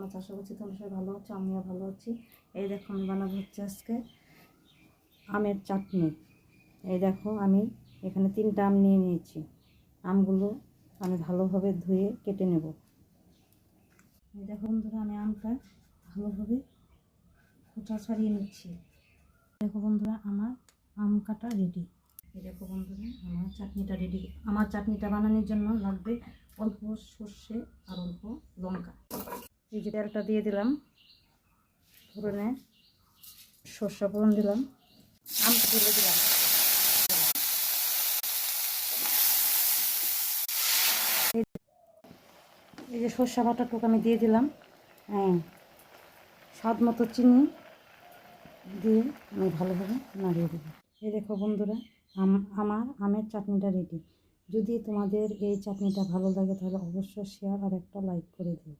আছে। আশা করছি তোমরা সবাই ভালো আছো, আমিও ভালো আছি। এই দেখো আমি বানাবো হচ্ছে আজকে আমের চাটনি। এই দেখো আমি এখানে 3টা আম নিয়ে নিয়েছি। আমগুলো আমি ভালোভাবে ধুয়ে কেটে নেব। এই দেখো বন্ধুরা আমি আমটা ভালোভাবে খোসা ছাড়িয়ে নিচ্ছি। দেখো বন্ধুরা আমার আম কাটা রেডি। এই দেখো বন্ধুরা আমার চাটনিটা রেডি। আমার চাটনিটা বানানোর জন্য লাগবে অল্প সর্ষে আর অল্প লঙ্কা। এই যে তেলটা দিয়ে দিলাম, ফোড়নে সর্ষে ফোড়ন দিলাম, আমটা তুলে দিলাম। এই যে সর্ষে বাটাটুকু আমি দিয়ে দিলাম। স্বাদ মতো চিনি দিয়ে আমি ভালোভাবে নাড়িয়ে দেবো। এই দেখো বন্ধুরা আমার আমের চাটনিটা রেডি। যদি তোমাদের এই চাটনিটা ভালো লাগে তাহলে অবশ্যই শেয়ার আর একটা লাইক করে দিও।